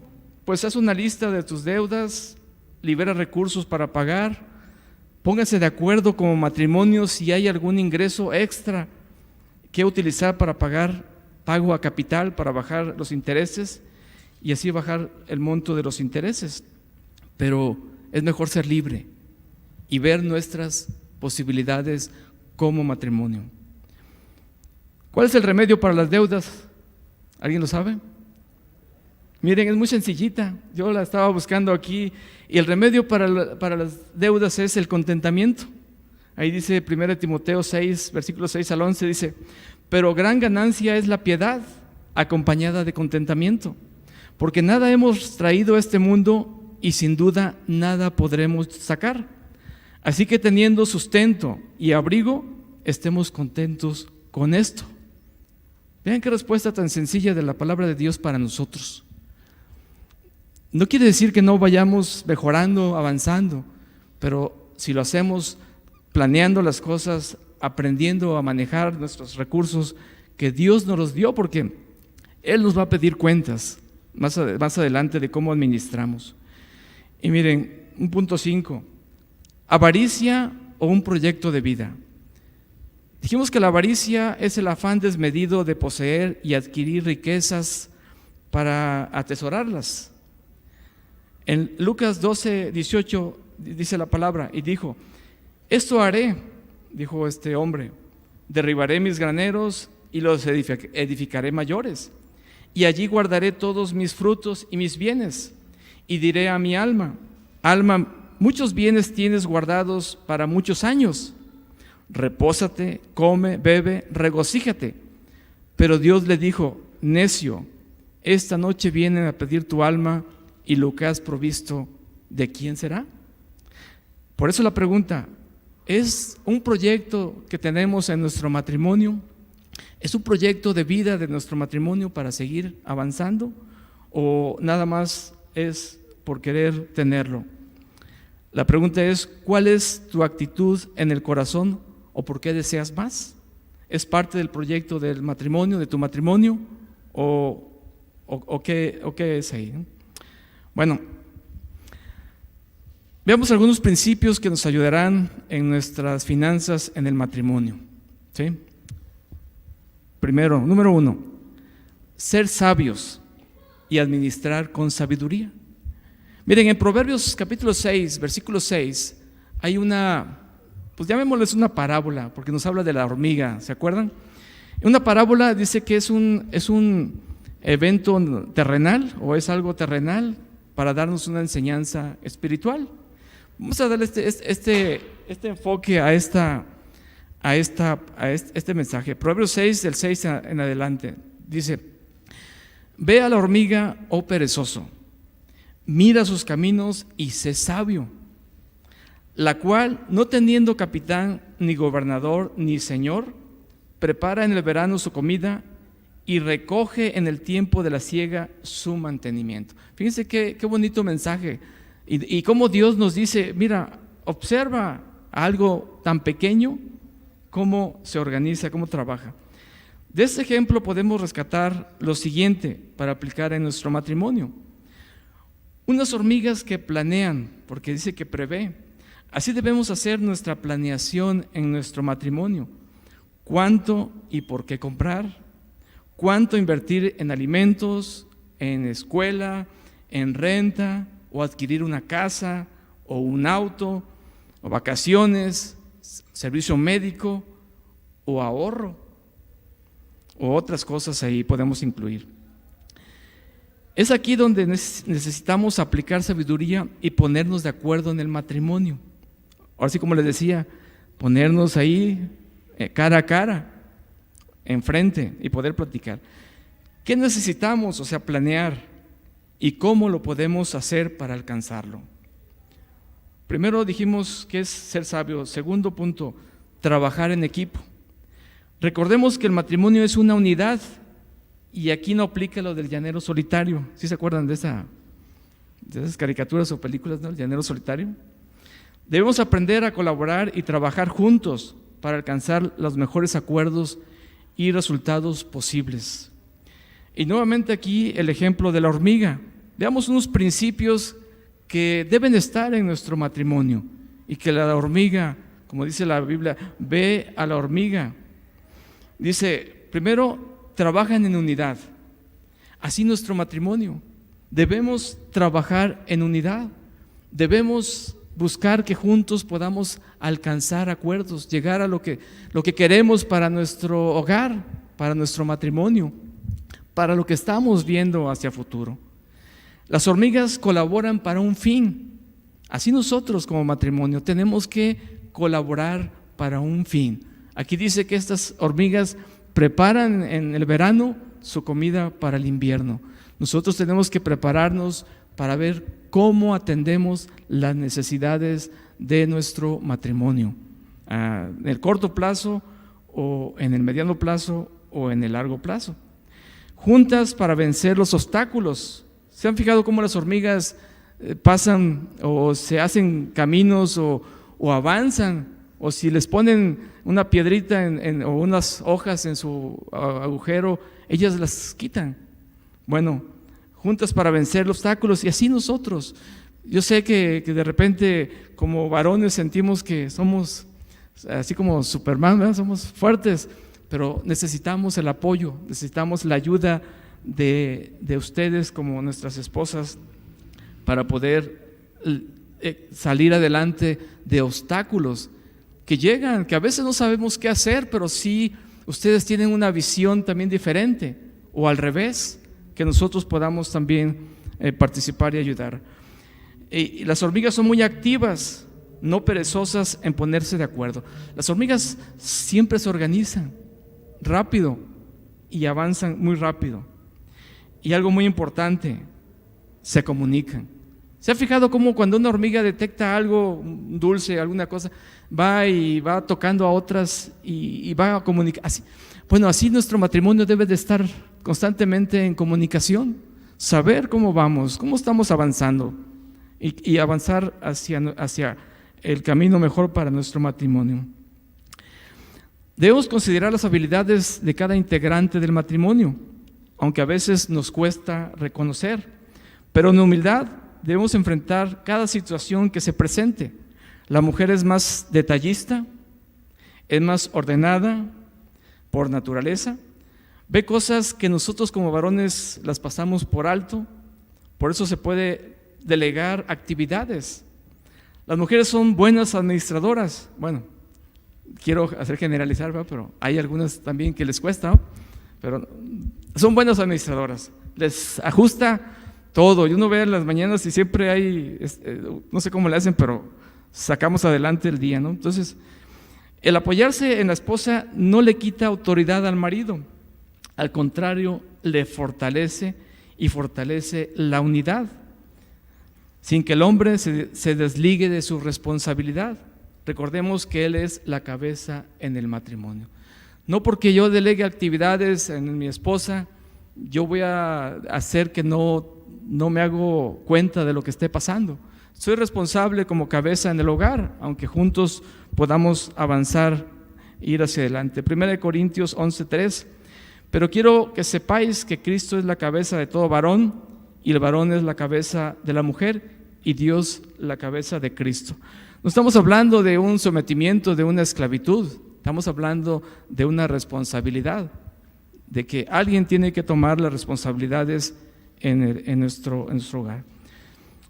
Pues haz una lista de tus deudas, libera recursos para pagar, pónganse de acuerdo como matrimonio si hay algún ingreso extra que utilizar para pagar pago a capital, para bajar los intereses y así bajar el monto de los intereses. Pero es mejor ser libre y ver nuestras posibilidades como matrimonio. ¿Cuál es el remedio para las deudas? ¿Alguien lo sabe? Miren, es muy sencillita. Yo la estaba buscando aquí y el remedio para las deudas es el contentamiento. Ahí dice 1 Timoteo 6, versículos 6 al 11, dice: pero gran ganancia es la piedad acompañada de contentamiento, porque nada hemos traído a este mundo y sin duda nada podremos sacar. Así que teniendo sustento y abrigo, estemos contentos con esto. Vean qué respuesta tan sencilla de la palabra de Dios para nosotros. No quiere decir que no vayamos mejorando, avanzando, pero si lo hacemos planeando las cosas, aprendiendo a manejar nuestros recursos que Dios nos los dio, porque Él nos va a pedir cuentas más adelante de cómo administramos. Y miren, un punto 5, avaricia o un proyecto de vida. Dijimos que la avaricia es el afán desmedido de poseer y adquirir riquezas para atesorarlas. En Lucas 12:18 dice la palabra, y dijo: esto haré, dijo este hombre, derribaré mis graneros y los edificaré mayores, y allí guardaré todos mis frutos y mis bienes, y diré a mi alma: alma, muchos bienes tienes guardados para muchos años, repósate, come, bebe, regocíjate. Pero Dios le dijo: necio, esta noche vienen a pedir tu alma, y lo que has provisto, ¿de quién será? Por eso la pregunta: ¿es un proyecto que tenemos en nuestro matrimonio? ¿Es un proyecto de vida de nuestro matrimonio para seguir avanzando? ¿O nada más es por querer tenerlo? La pregunta es: ¿cuál es tu actitud en el corazón o por qué deseas más? ¿Es parte del proyecto del matrimonio, de tu matrimonio? ¿O qué es ahí? Bueno, Veamos algunos principios que nos ayudarán en nuestras finanzas en el matrimonio. ¿Sí? Primero, número 1, ser sabios y administrar con sabiduría. Miren, en Proverbios capítulo 6, versículo 6, hay una, pues llamémosles una parábola, porque nos habla de la hormiga, ¿se acuerdan? Una parábola dice que es un evento terrenal, o es algo terrenal para darnos una enseñanza espiritual. Vamos a darle este enfoque a este mensaje. Proverbios 6, del 6 en adelante, dice: ve a la hormiga, oh perezoso, mira sus caminos y sé sabio, la cual, no teniendo capitán, ni gobernador, ni señor, prepara en el verano su comida y recoge en el tiempo de la siega su mantenimiento. Fíjense qué bonito mensaje. Y cómo Dios nos dice: mira, observa algo tan pequeño, cómo se organiza, cómo trabaja. De este ejemplo podemos rescatar lo siguiente para aplicar en nuestro matrimonio. Unas hormigas que planean, porque dice que prevé. Así debemos hacer nuestra planeación en nuestro matrimonio. ¿Cuánto y por qué comprar? ¿Cuánto invertir en alimentos, en escuela, en renta, o adquirir una casa, o un auto, o vacaciones, servicio médico, o ahorro, o otras cosas ahí podemos incluir? Es aquí donde necesitamos aplicar sabiduría y ponernos de acuerdo en el matrimonio. Ahora sí, como les decía, ponernos ahí cara a cara, enfrente, y poder platicar. ¿Qué necesitamos? O sea, planear. ¿Y cómo lo podemos hacer para alcanzarlo? Primero dijimos que es ser sabio. Segundo punto, trabajar en equipo. Recordemos que el matrimonio es una unidad, y aquí no aplica lo del llanero solitario. ¿Sí se acuerdan de esas caricaturas o películas, ¿no? El llanero solitario. Debemos aprender a colaborar y trabajar juntos para alcanzar los mejores acuerdos y resultados posibles. Y nuevamente aquí el ejemplo de la hormiga. Veamos unos principios que deben estar en nuestro matrimonio, y que la hormiga, como dice la Biblia, ve a la hormiga. Dice, primero, trabajan en unidad. Así nuestro matrimonio. Debemos trabajar en unidad. Debemos buscar que juntos podamos alcanzar acuerdos, llegar a lo que queremos para nuestro hogar, para nuestro matrimonio, para lo que estamos viendo hacia futuro. Las hormigas colaboran para un fin. Así nosotros como matrimonio tenemos que colaborar para un fin. Aquí dice que estas hormigas preparan en el verano su comida para el invierno. Nosotros tenemos que prepararnos para ver cómo atendemos las necesidades de nuestro matrimonio, en el corto plazo, o en el mediano plazo, o en el largo plazo. Juntas para vencer los obstáculos. ¿Se han fijado cómo las hormigas pasan o se hacen caminos o avanzan? O si les ponen una piedrita o unas hojas en su agujero, ellas las quitan. Bueno, juntas para vencer los obstáculos. Y así nosotros. Yo sé que de repente como varones sentimos que somos así como Superman, ¿verdad? Somos fuertes, pero necesitamos el apoyo, necesitamos la ayuda de ustedes como nuestras esposas para poder salir adelante de obstáculos que llegan, que a veces no sabemos qué hacer, pero sí ustedes tienen una visión también diferente, o al revés, que nosotros podamos también participar y ayudar. Y las hormigas son muy activas, no perezosas en ponerse de acuerdo. Las hormigas siempre se organizan rápido y avanzan muy rápido. Y algo muy importante, se comunican. ¿Se ha fijado cómo cuando una hormiga detecta algo dulce, alguna cosa, va tocando a otras y va a comunicar? Así nuestro matrimonio debe de estar constantemente en comunicación, saber cómo vamos, cómo estamos avanzando y avanzar hacia el camino mejor para nuestro matrimonio. Debemos considerar las habilidades de cada integrante del matrimonio, aunque a veces nos cuesta reconocer, pero en humildad debemos enfrentar cada situación que se presente. La mujer es más detallista, es más ordenada por naturaleza, ve cosas que nosotros como varones las pasamos por alto, por eso se puede delegar actividades. Las mujeres son buenas administradoras, bueno, quiero hacer generalizar, ¿verdad? Pero hay algunas también que les cuesta, ¿no? Pero son buenas administradoras, les ajusta todo, y uno ve en las mañanas y siempre hay, no sé cómo le hacen, pero sacamos adelante el día, ¿no? Entonces, el apoyarse en la esposa no le quita autoridad al marido, al contrario, le fortalece y fortalece la unidad, sin que el hombre se desligue de su responsabilidad. Recordemos que él es la cabeza en el matrimonio. No porque yo delegue actividades en mi esposa, yo voy a hacer que no me hago cuenta de lo que esté pasando. Soy responsable como cabeza en el hogar, aunque juntos podamos avanzar, ir hacia adelante. 1 Corintios 11:3, pero quiero que sepáis que Cristo es la cabeza de todo varón, y el varón es la cabeza de la mujer, y Dios la cabeza de Cristo. No estamos hablando de un sometimiento, de una esclavitud, estamos hablando de una responsabilidad, de que alguien tiene que tomar las responsabilidades en nuestro hogar.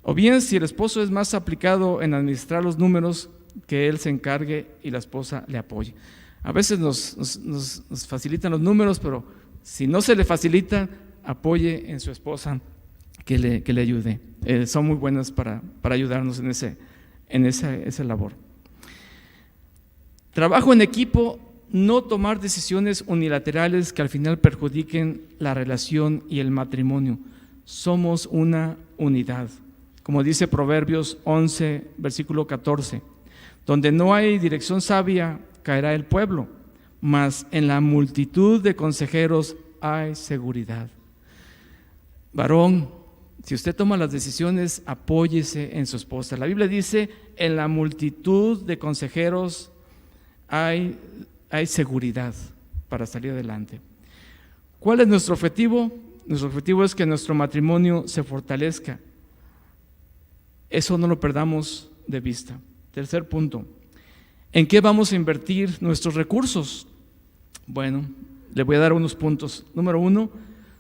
O bien, si el esposo es más aplicado en administrar los números, que él se encargue y la esposa le apoye. A veces nos facilitan los números, pero si no se le facilitan, apoye en su esposa que le ayude. Son muy buenas para ayudarnos en esa labor. Trabajo en equipo, no tomar decisiones unilaterales que al final perjudiquen la relación y el matrimonio. Somos una unidad. Como dice Proverbios 11, versículo 14, donde no hay dirección sabia, caerá el pueblo, mas en la multitud de consejeros hay seguridad. Varón, si usted toma las decisiones, apóyese en su esposa. La Biblia dice, en la multitud de consejeros hay seguridad para salir adelante. ¿Cuál es nuestro objetivo? Nuestro objetivo es que nuestro matrimonio se fortalezca. Eso no lo perdamos de vista. Tercer punto, ¿en qué vamos a invertir nuestros recursos? Bueno, le voy a dar unos puntos. Número 1,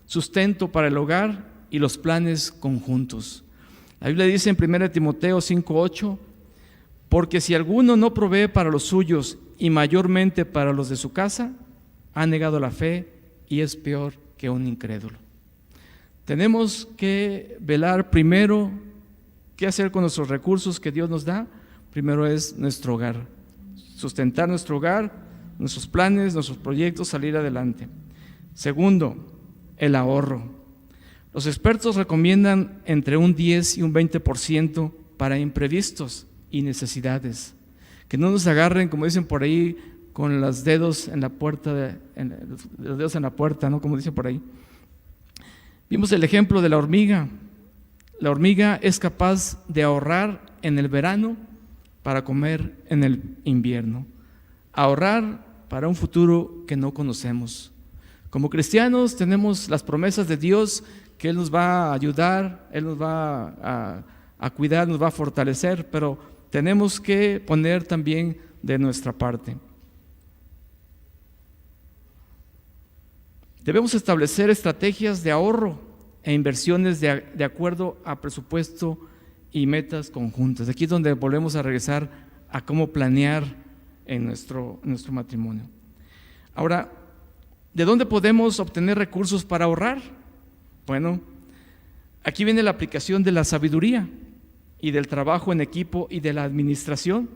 sustento para el hogar y los planes conjuntos. La Biblia dice en 1 Timoteo 5:8, porque si alguno no provee para los suyos y mayormente para los de su casa, ha negado la fe y es peor que un incrédulo. Tenemos que velar primero qué hacer con nuestros recursos que Dios nos da. Primero es nuestro hogar, sustentar nuestro hogar, nuestros planes, nuestros proyectos, salir adelante. Segundo, el ahorro. Los expertos recomiendan entre un 10 y un 20% para imprevistos y necesidades. Que no nos agarren, como dicen por ahí, con los dedos en la puerta, los dedos en la puerta, ¿no? Como dicen por ahí. Vimos el ejemplo de la hormiga. La hormiga es capaz de ahorrar en el verano para comer en el invierno. Ahorrar para un futuro que no conocemos. Como cristianos tenemos las promesas de Dios que Él nos va a ayudar, Él nos va a cuidar, nos va a fortalecer, pero tenemos que poner también de nuestra parte. Debemos establecer estrategias de ahorro e inversiones de acuerdo a presupuesto y metas conjuntas. Aquí es donde volvemos a regresar a cómo planear en nuestro matrimonio. Ahora, ¿de dónde podemos obtener recursos para ahorrar? Bueno, aquí viene la aplicación de la sabiduría y del trabajo en equipo y de la administración.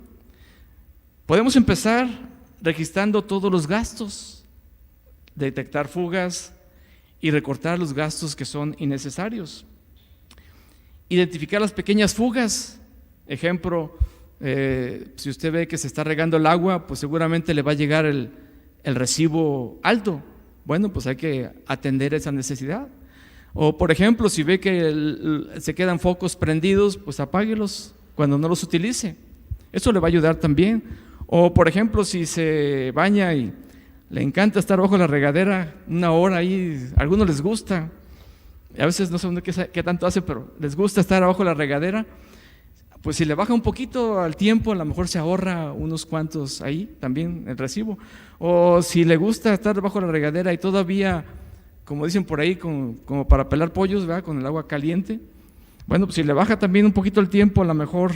Podemos empezar registrando todos los gastos, detectar fugas y recortar los gastos que son innecesarios. Identificar las pequeñas fugas. Ejemplo, si usted ve que se está regando el agua, pues seguramente le va a llegar el recibo alto. Bueno, pues hay que atender esa necesidad. O por ejemplo, si ve que se quedan focos prendidos, pues apáguelos cuando no los utilice. Eso le va a ayudar también. O por ejemplo, si se baña y le encanta estar bajo la regadera una hora ahí, a algunos les gusta, a veces no sé qué tanto hace, pero les gusta estar abajo de la regadera, pues si le baja un poquito al tiempo, a lo mejor se ahorra unos cuantos ahí también el recibo. O si le gusta estar debajo de la regadera y todavía, como dicen por ahí, como para pelar pollos, ¿verdad?, con el agua caliente, bueno, pues si le baja también un poquito el tiempo, a lo mejor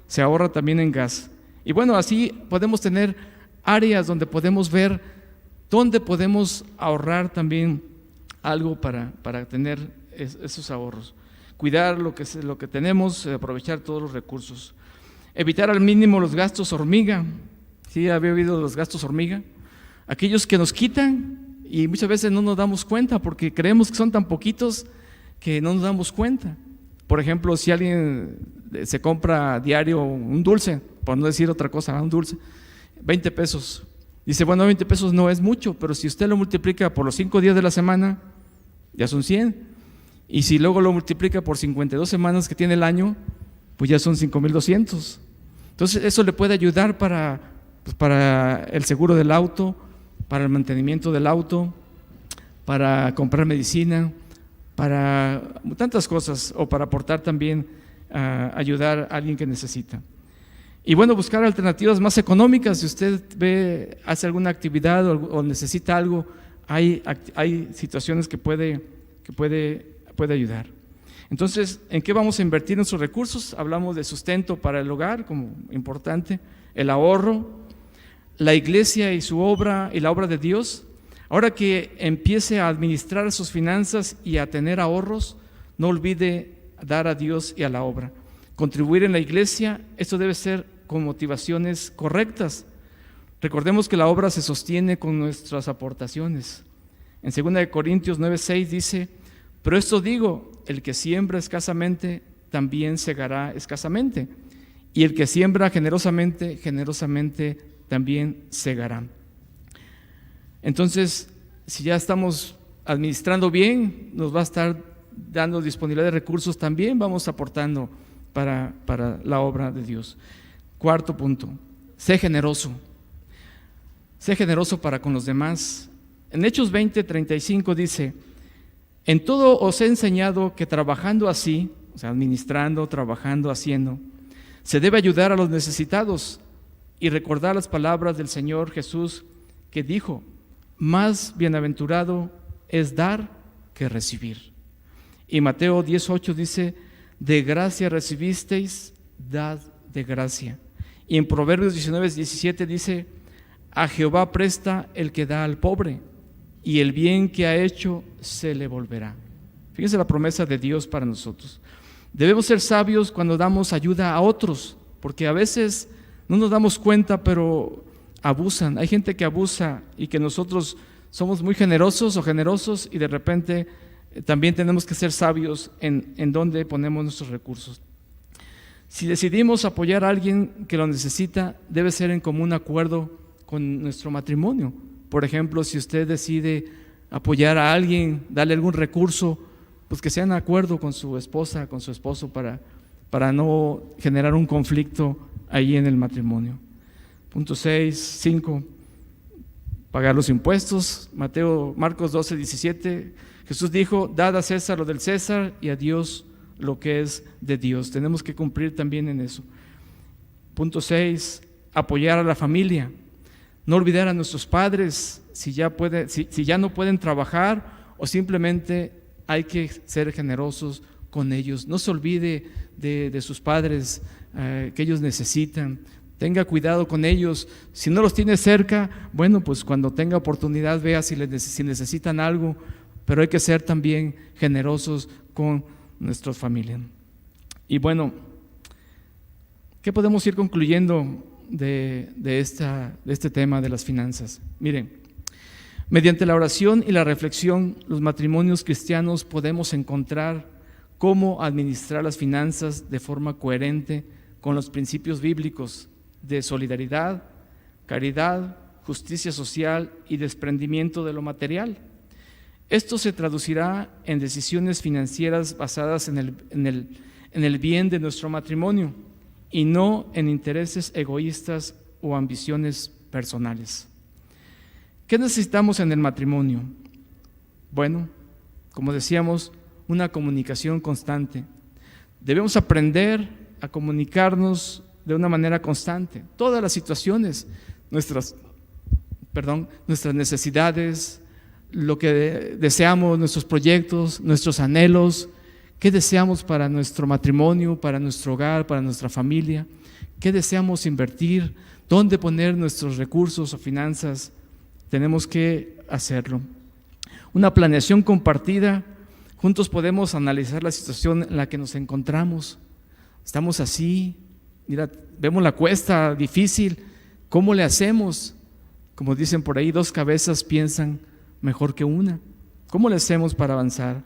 se ahorra también en gas. Y bueno, así podemos tener áreas donde podemos ver dónde podemos ahorrar también algo para tener esos ahorros. Cuidar lo que tenemos, aprovechar todos los recursos. Evitar al mínimo los gastos hormiga. ¿Sí había oído los gastos hormiga? Aquellos que nos quitan y muchas veces no nos damos cuenta porque creemos que son tan poquitos que no nos damos cuenta. Por ejemplo, si alguien se compra diario un dulce, por no decir otra cosa, un dulce, 20 pesos. Dice, bueno, 20 pesos no es mucho, pero si usted lo multiplica por los 5 días de la semana, ya son 100. Y si luego lo multiplica por 52 semanas que tiene el año, pues ya son 5,200. Entonces eso le puede ayudar para el seguro del auto, para el mantenimiento del auto, para comprar medicina, para tantas cosas, o para aportar también a ayudar a alguien que necesita. Y bueno, buscar alternativas más económicas. Si usted hace alguna actividad o necesita algo, hay situaciones que puede ayudar. Entonces, ¿en qué vamos a invertir nuestros recursos? Hablamos de sustento para el hogar como importante, el ahorro, la iglesia y su obra y la obra de Dios. Ahora que empiece a administrar sus finanzas y a tener ahorros, no olvide dar a Dios y a la obra. Contribuir en la iglesia, esto debe ser con motivaciones correctas. Recordemos que la obra se sostiene con nuestras aportaciones. En 2 Corintios 9:6 dice, pero esto digo, el que siembra escasamente, también segará escasamente. Y el que siembra generosamente, generosamente también segará. Entonces, si ya estamos administrando bien, nos va a estar dando disponibilidad de recursos, también vamos aportando para la obra de Dios. Cuarto punto, sé generoso. Sé generoso para con los demás. En Hechos 20:35 dice, en todo os he enseñado que trabajando así, o sea, administrando, trabajando, haciendo, se debe ayudar a los necesitados y recordar las palabras del Señor Jesús que dijo, más bienaventurado es dar que recibir. Y Mateo 10:8 dice, de gracia recibisteis, dad de gracia. Y en Proverbios 19:17 dice, a Jehová presta el que da al pobre, y el bien que ha hecho se le volverá. Fíjense la promesa de Dios para nosotros. Debemos ser sabios cuando damos ayuda a otros, porque a veces no nos damos cuenta, pero abusan. Hay gente que abusa y que nosotros somos muy generosos o generosos y de repente también tenemos que ser sabios en dónde ponemos nuestros recursos. Si decidimos apoyar a alguien que lo necesita, debe ser en común acuerdo con nuestro matrimonio. Por ejemplo, si usted decide apoyar a alguien, darle algún recurso, pues que sea en acuerdo con su esposa, con su esposo, para no generar un conflicto ahí en el matrimonio. Punto 5, pagar los impuestos. Marcos 12:17, Jesús dijo, dad a César lo del César y a Dios lo que es de Dios. Tenemos que cumplir también en eso. Punto 6, apoyar a la familia. No olvidar a nuestros padres si ya no pueden trabajar o simplemente hay que ser generosos con ellos. No se olvide de sus padres que ellos necesitan. Tenga cuidado con ellos. Si no los tiene cerca, bueno, pues cuando tenga oportunidad vea si necesitan algo, pero hay que ser también generosos con nuestras familias. Y bueno, ¿qué podemos ir concluyendo de este tema de las finanzas? Miren, mediante la oración y la reflexión, los matrimonios cristianos podemos encontrar cómo administrar las finanzas de forma coherente con los principios bíblicos de solidaridad, caridad, justicia social y desprendimiento de lo material. Esto se traducirá en decisiones financieras basadas en el bien de nuestro matrimonio y no en intereses egoístas o ambiciones personales. ¿Qué necesitamos en el matrimonio? Bueno, como decíamos, una comunicación constante. Debemos aprender a comunicarnos de una manera constante. Todas las situaciones, nuestras necesidades, lo que deseamos, nuestros proyectos, nuestros anhelos, qué deseamos para nuestro matrimonio, para nuestro hogar, para nuestra familia, qué deseamos invertir, dónde poner nuestros recursos o finanzas. Tenemos que hacerlo. Una planeación compartida, juntos podemos analizar la situación en la que nos encontramos. Estamos así, mira, vemos la cuesta difícil, ¿cómo le hacemos? Como dicen por ahí, 2 cabezas piensan mejor que una. ¿Cómo le hacemos para avanzar?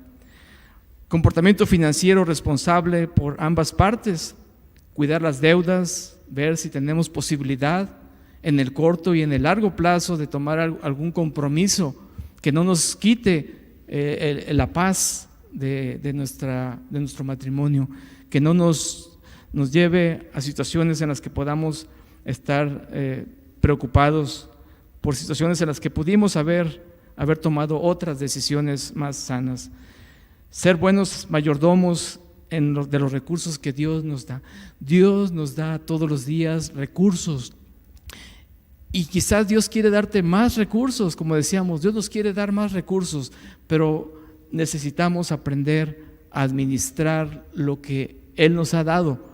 Comportamiento financiero responsable por ambas partes, cuidar las deudas, ver si tenemos posibilidad en el corto y en el largo plazo de tomar algún compromiso que no nos quite la paz de nuestro matrimonio, que no nos lleve a situaciones en las que podamos estar preocupados por situaciones en las que pudimos haber tomado otras decisiones más sanas. Ser buenos mayordomos de los recursos que Dios nos da. Dios nos da todos los días recursos. Y quizás Dios quiere darte más recursos, como decíamos, Dios nos quiere dar más recursos, pero necesitamos aprender a administrar lo que Él nos ha dado,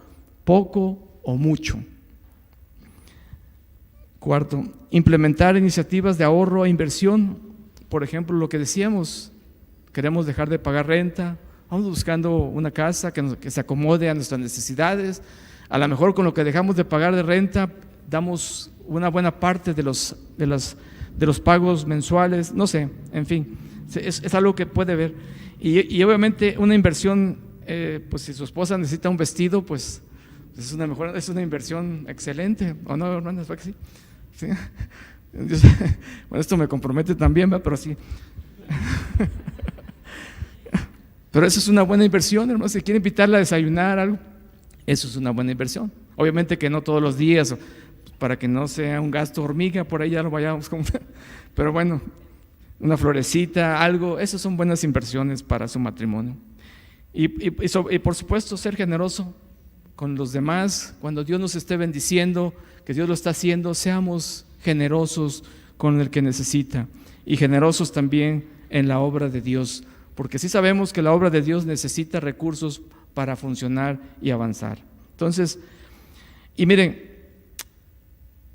poco o mucho. 4, implementar iniciativas de ahorro e inversión. Por ejemplo, lo que decíamos, queremos dejar de pagar renta, vamos buscando una casa que se acomode a nuestras necesidades. A lo mejor con lo que dejamos de pagar de renta, damos una buena parte de los pagos mensuales, no sé, en fin, es algo que puede ver. Y obviamente una inversión, pues si su esposa necesita un vestido, pues es una inversión excelente, ¿o no, hermanas? ¿Va que sí? ¿Sí? Bueno, esto me compromete también, ¿verdad? Pero sí. Pero eso es una buena inversión, hermano. Si quiere invitarla a desayunar algo, eso es una buena inversión. Obviamente que no todos los días, para que no sea un gasto hormiga, por ahí ya lo vayamos como. Pero bueno, una florecita, algo, esas son buenas inversiones para su matrimonio. Y por supuesto, ser generoso con los demás. Cuando Dios nos esté bendiciendo, que Dios lo está haciendo, seamos generosos con el que necesita y generosos también en la obra de Dios, porque sí sabemos que la obra de Dios necesita recursos para funcionar y avanzar. Entonces, y miren,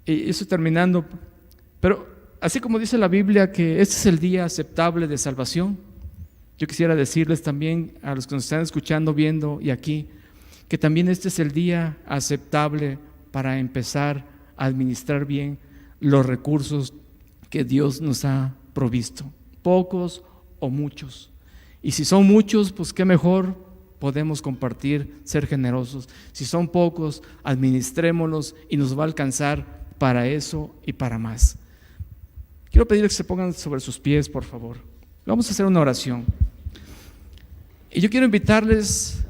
y estoy terminando, pero así como dice la Biblia que este es el día aceptable de salvación, yo quisiera decirles también a los que nos están escuchando, viendo y aquí, que también este es el día aceptable para empezar a administrar bien los recursos que Dios nos ha provisto, pocos o muchos. Y si son muchos, pues qué mejor, podemos compartir, ser generosos. Si son pocos, administrémoslos y nos va a alcanzar para eso y para más. Quiero pedirles que se pongan sobre sus pies, por favor. Vamos a hacer una oración. Y yo quiero invitarles,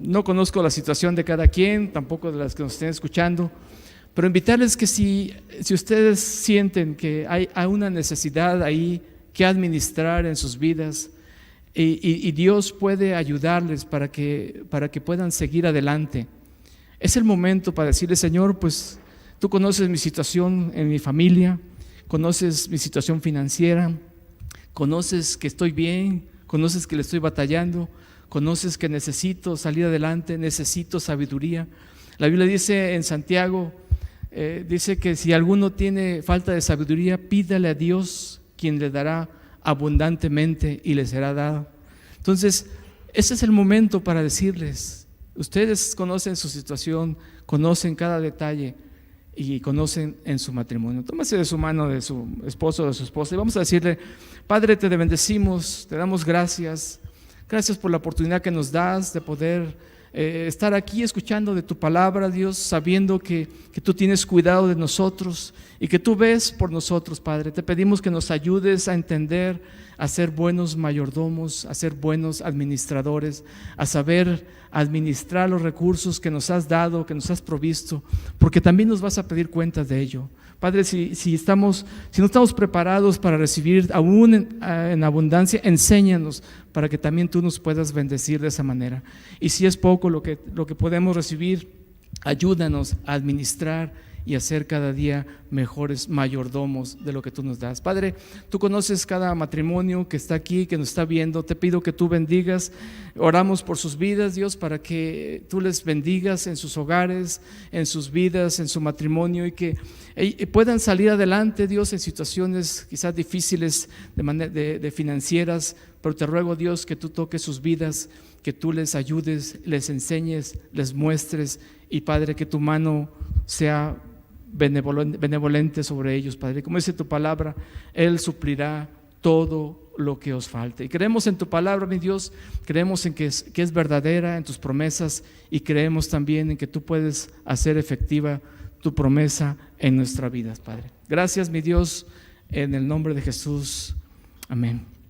no conozco la situación de cada quien, tampoco de las que nos estén escuchando, pero invitarles que si ustedes sienten que hay una necesidad ahí que administrar en sus vidas y Dios puede ayudarles para que puedan seguir adelante, es el momento para decirle: Señor, pues tú conoces mi situación en mi familia, conoces mi situación financiera, conoces que estoy bien, conoces que le estoy batallando, conoces que necesito salir adelante, necesito sabiduría. La Biblia dice en Santiago, dice que si alguno tiene falta de sabiduría, pídale a Dios, quien le dará abundantemente y le será dado. Entonces, ese es el momento para decirles: ustedes conocen su situación, conocen cada detalle y conocen en su matrimonio. Tómase de su mano, de su esposo o de su esposa, y vamos a decirle: Padre, te bendecimos, te damos gracias. Gracias por la oportunidad que nos das de poder estar aquí escuchando de tu palabra, Dios, sabiendo que tú tienes cuidado de nosotros y que tú ves por nosotros, Padre. Te pedimos que nos ayudes a entender, a ser buenos mayordomos, a ser buenos administradores, a saber administrar los recursos que nos has dado, que nos has provisto, porque también nos vas a pedir cuentas de ello, Padre, si no estamos preparados para recibir aún en abundancia, enséñanos para que también tú nos puedas bendecir de esa manera. Y si es poco lo que podemos recibir, ayúdanos a administrar y hacer cada día mejores mayordomos de lo que tú nos das. Padre, tú conoces cada matrimonio que está aquí, que nos está viendo. Te pido que tú bendigas. Oramos por sus vidas, Dios, para que tú les bendigas en sus hogares, en sus vidas, en su matrimonio, y que puedan salir adelante, Dios, en situaciones quizás difíciles de financieras. Pero te ruego, Dios, que tú toques sus vidas, que tú les ayudes, les enseñes, les muestres, y Padre, que tu mano sea benevolente sobre ellos, Padre. Como dice tu palabra, Él suplirá todo lo que os falte. Y creemos en tu palabra, mi Dios, creemos en que es verdadera, en tus promesas, y creemos también en que tú puedes hacer efectiva tu promesa en nuestra vida, Padre. Gracias, mi Dios, en el nombre de Jesús. Amén.